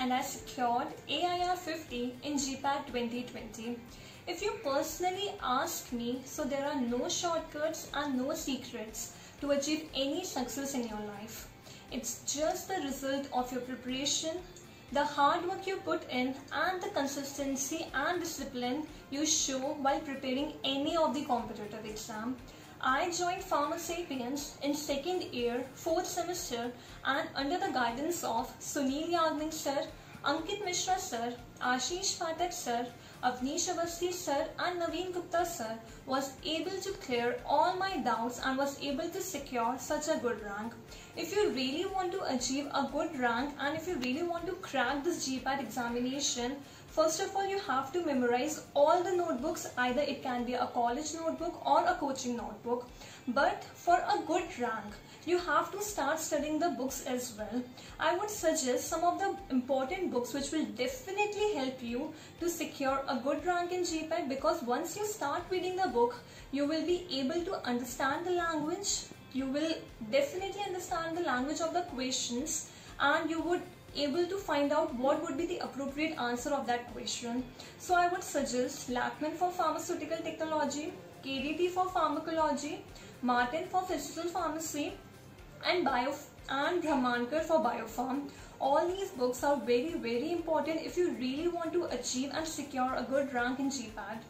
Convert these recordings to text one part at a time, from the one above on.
And I secured AIR 50 in GPAT 2020. If you personally ask me, so there are no shortcuts and no secrets to achieve any success in your life. It's just the result of your preparation, the hard work you put in, and the consistency and discipline you show while preparing any of the competitive exam. I joined Pharmasapiens in second year, fourth semester, and under the guidance of Sunil Yagnik sir, Ankit Mishra sir, Ashish Pathak sir, Avnish Avasti sir, and Naveen Gupta sir, was able to clear all my doubts and was able to secure such a good rank. If you really want to achieve a good rank and if you really want to crack this GPAT examination, first of all, you have to memorize all the notebooks. Either it can be a college notebook or a coaching notebook. But for a good rank, you have to start studying the books as well. I would suggest some of the important books which will definitely help you to secure a good rank in GPAT, because once you start reading the book, you will be able to understand the language. You will definitely understand the language of the questions, and you would able to find out what would be the appropriate answer of that question. So I would suggest Lachman for pharmaceutical technology, KDT for pharmacology, Martin for physical pharmacy, and Brahmankar for biopharm. All these books are very important if you really want to achieve and secure a good rank in GPAT.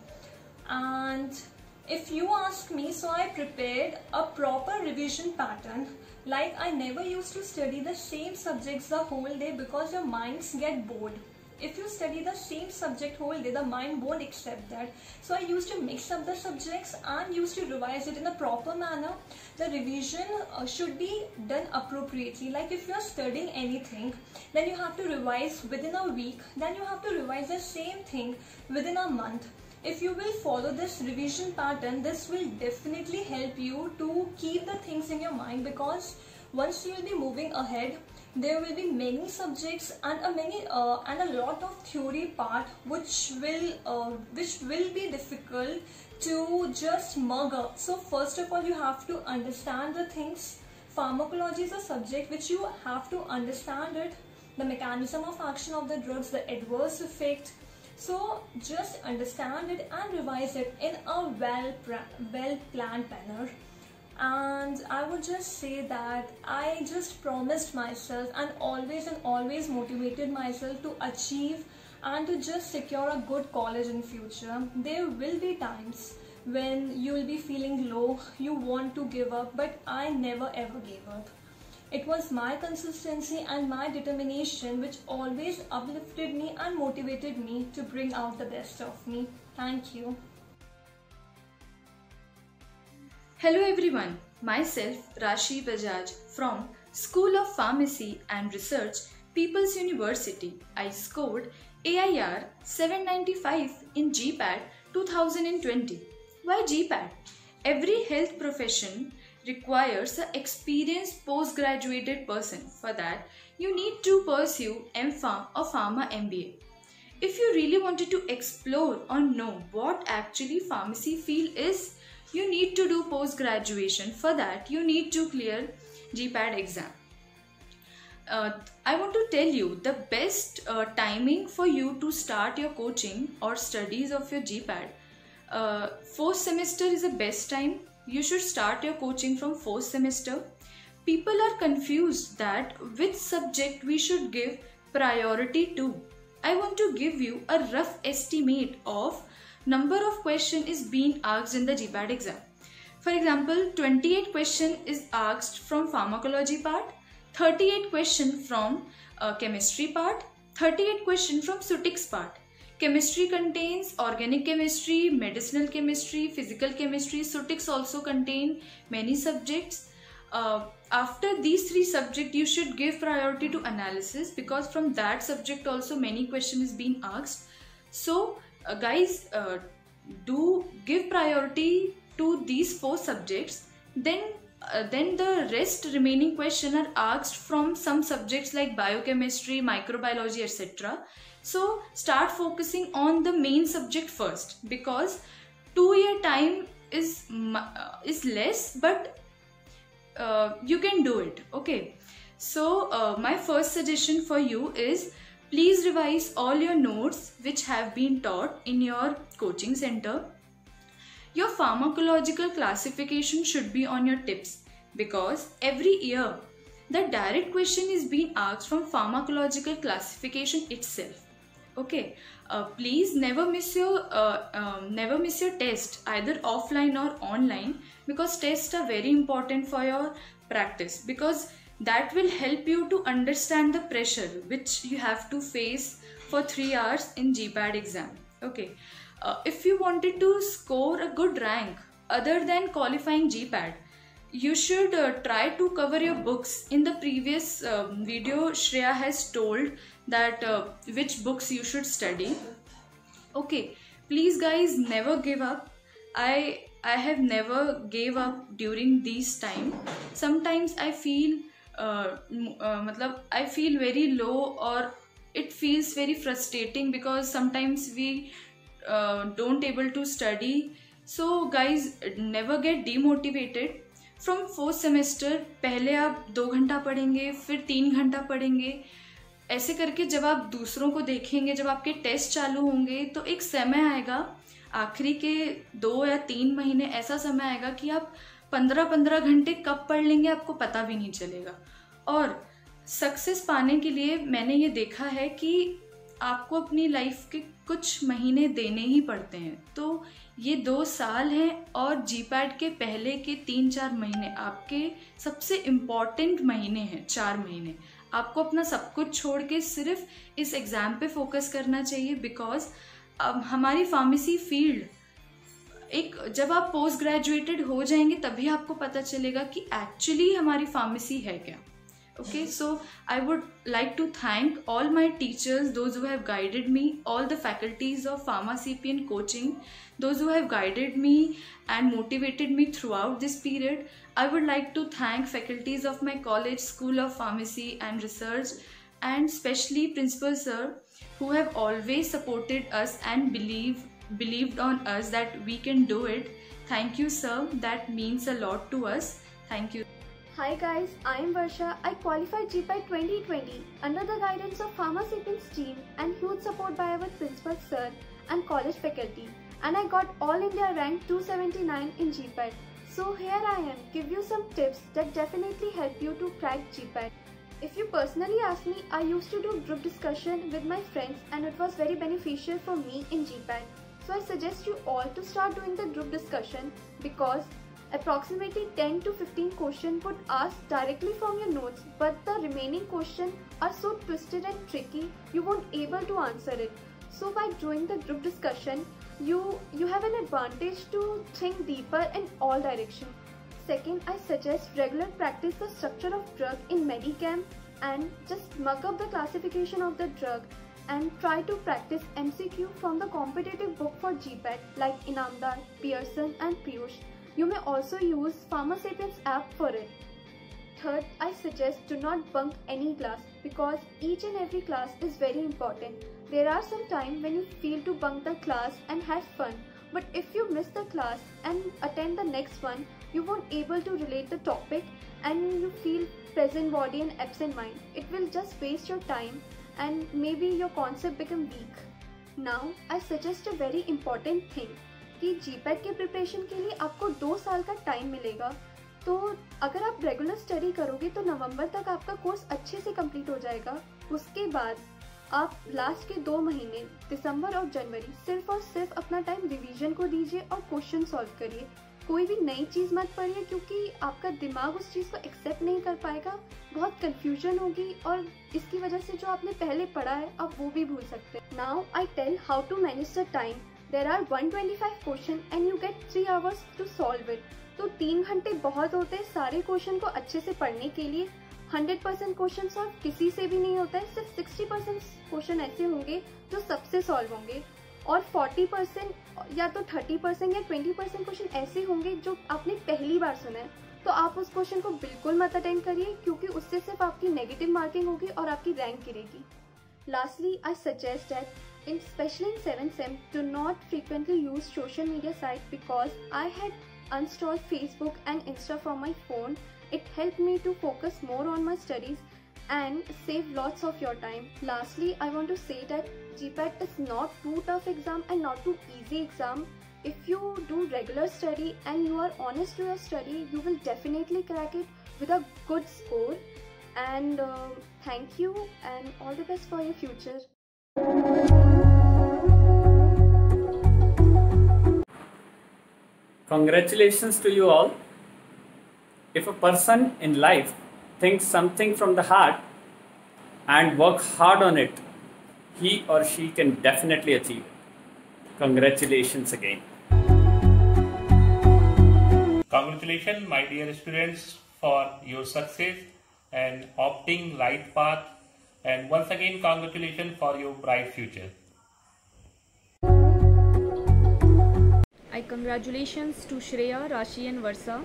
And if you ask me, so I prepared a proper revision pattern. Like, I never used to study the same subjects the whole day because your minds get bored. If you study the same subject whole day, the mind won't accept that. So I used to mix up the subjects and used to revise it in a proper manner. The revision should be done appropriately. Like, if you are studying anything, then you have to revise within a week. Then you have to revise the same thing within a month. If you will follow this revision pattern, this will definitely help you to keep the things in your mind, because once you will be moving ahead, there will be many subjects and a lot of theory part which will be difficult to just mug up. So first of all, you have to understand the things. Pharmacology is a subject which you have to understand it, the mechanism of action of the drugs, the adverse effect. So just understand it and revise it in a well-planned manner. And I would just say that I just promised myself and always motivated myself to achieve and to just secure a good college in future. There will be times when you will be feeling low, you want to give up, but I never ever gave up. It was my consistency and my determination which always uplifted me and motivated me to bring out the best of me. Thank you. Hello everyone, myself Rashi Bajaj from School of Pharmacy and Research, People's University. I scored AIR 795 in GPAT 2020. Why GPAT? Every health profession requires an experienced postgraduated person. For that, you need to pursue MPharm or Pharma MBA. If you really wanted to explore or know what actually pharmacy field is, you need to do post-graduation. For that, you need to clear GPAT exam. I want to tell you the best timing for you to start your coaching or studies of your GPAT. Fourth semester is the best time. You should start your coaching from fourth semester. People are confused that which subject we should give priority to. I want to give you a rough estimate of number of question is being asked in the GPAT exam. For example, 28 question is asked from pharmacology part, 38 question from chemistry part, 38 question from Sutics part. Chemistry contains organic chemistry, medicinal chemistry, physical chemistry. Sutics also contain many subjects. After these three subjects, you should give priority to analysis, because from that subject also many questions is being asked. So guys, do give priority to these four subjects. Then then the rest remaining question are asked from some subjects like biochemistry, microbiology, etc. So start focusing on the main subject first, because 2 year time is less, but you can do it. Okay, so my first suggestion for you is, please revise all your notes which have been taught in your coaching center. Your pharmacological classification should be on your tips, because every year the direct question is being asked from pharmacological classification itself. Okay, please never miss your test, either offline or online, because tests are very important for your practice, because that will help you to understand the pressure which you have to face for 3 hours in GPAT exam. Okay, if you wanted to score a good rank other than qualifying GPAT, you should try to cover your books. In the previous video, Shreya has told that which books you should study. Okay, please guys, never give up. I have never gave up during these time. Sometimes I feel I feel very low, or it feels very frustrating because sometimes we don't able to study. So guys, never get demotivated. From 4th semester पहले आप 2 घंटा पढ़ेंगे, फिर 3 घंटा पढ़ेंगे, ऐसे करके जब आप दूसरों को देखेंगे, जब आपके टेस्ट चालू होंगे, तो एक समय आएगा आखिरी के 2 या 3 महीने, ऐसा समय आएगा कि आप 15-15 घंटे कब पढ़ लेंगे आपको पता भी नहीं चलेगा। और सक्सेस पाने के लिए मैंने ये देखा है कि आपको अपनी लाइफ के कुछ महीने देने ही पड़ते हैं। तो ये 2 साल हैं, और जीपैट के पहले के 3-4 महीने आपके सबसे इम्पॉर्टेंट महीने हैं। 4 महीने आपको अपना सब कुछ छोड़ के सिर्फ इस एग्ज़ाम पे फोकस करना चाहिए, बिकॉज अब हमारी फार्मेसी फील्ड जब आप पोस्ट ग्रेजुएटेड हो जाएंगे तभी आपको पता चलेगा कि एक्चुअली हमारी फार्मेसी है क्या। Okay, so I would like to thank all my teachers, those who have guided me, all the faculties of PharmaCPN coaching, those who have guided me and motivated me throughout this period. I would like to thank faculties of my college, School of Pharmacy and Research, and especially Principal Sir, who have always supported us and believed on us that we can do it. Thank you, sir. That means a lot to us. Thank you. Hi guys, I am Varsha. I qualified GPAT 2020 under the guidance of PharmaCPN's team and huge support by our principal sir and college faculty, and I got all India rank 279 in GPAT. So here I am, give you some tips that definitely help you to crack GPAT. If you personally ask me, I used to do group discussion with my friends and it was very beneficial for me in GPAT. So I suggest you all to start doing the group discussion, because approximately 10 to 15 questions would ask directly from your notes, but the remaining questions are so twisted and tricky you won't able to answer it. So by doing the group discussion, you have an advantage to think deeper in all directions. Second, I suggest regular practice the structure of drug in Medicam and just mug up the classification of the drug, and try to practice MCQ from the competitive book for GPAT like Inamdar, Pearson and Piyush. You may also use PharmaCPN's app for it. Third, I suggest do not bunk any class, because each and every class is very important. There are some times when you feel to bunk the class and have fun, but if you miss the class and attend the next one, you won't able to relate the topic and you feel present body and absent mind. It will just waste your time and maybe your concept become weak. Now, I suggest a very important thing कि GPAT के preparation के लिए आपको 2 साल का time मिलेगा। तो अगर आप रेगुलर स्टडी करोगे तो नवंबर तक आपका कोर्स अच्छे से कंप्लीट हो जाएगा। उसके बाद आप लास्ट के 2 महीने दिसंबर और जनवरी सिर्फ और सिर्फ अपना टाइम रिवीजन को दीजिए और क्वेश्चन सॉल्व करिए। कोई भी नई चीज़ मत पढ़िए, क्योंकि आपका दिमाग उस चीज़ को एक्सेप्ट नहीं कर पाएगा, बहुत कन्फ्यूजन होगी और इसकी वजह से जो आपने पहले पढ़ा है आप वो भी भूल सकते हैं। Now I tell how to manage the time. There are 125 question and you get 3 hours to solve it. तो 3 घंटे बहुत होते हैं सारे क्वेश्चन को अच्छे से पढ़ने के लिए। 100% क्वेश्चन सॉल्व किसी से भी नहीं होता है, सिर्फ 60% क्वेश्चन ऐसे होंगे जो सबसे सॉल्व होंगे, और 40% या तो 30% या 20% क्वेश्चन ऐसे होंगे जो आपने पहली बार सुना है। तो आप उस क्वेश्चन को बिल्कुल मत अटेंड करिए, क्योंकि उससे सिर्फ आपकी नेगेटिव मार्किंग होगी और आपकी रैंक गिरेगी. Lastly, I suggest that, especially in 7th sem, do not frequently use social media sites, because I had uninstalled Facebook and Insta from my phone. It helped me to focus more on my studies and save lots of your time. Lastly, I want to say that GPAT is not too tough exam and not too easy exam. If you do regular study and you are honest to your study, you will definitely crack it with a good score. And thank you and all the best for your future. Congratulations to you all. If a person in life thinks something from the heart and work hard on it, he or she can definitely achieve it. Congratulations again. Congratulations, my dear students, for your success and opting right path, and once again congratulations for your bright future. I congratulations to Shreya, Rashi and Varsa.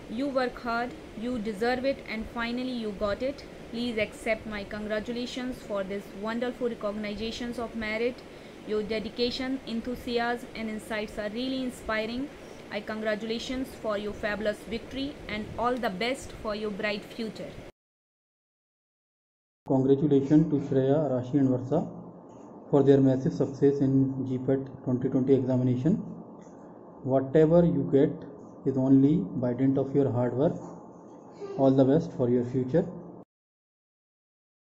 You work hard, you deserve it, and finally you got it. Please accept my congratulations for this wonderful recognitions of merit. Your dedication, enthusiasm and insights are really inspiring. I congratulations for your fabulous victory and all the best for your bright future. Congratulations to Shreya, Rashi and Varsa for their massive success in GPAT 2020 examination. Whatever you get is only by dint of your hard work. All the best for your future.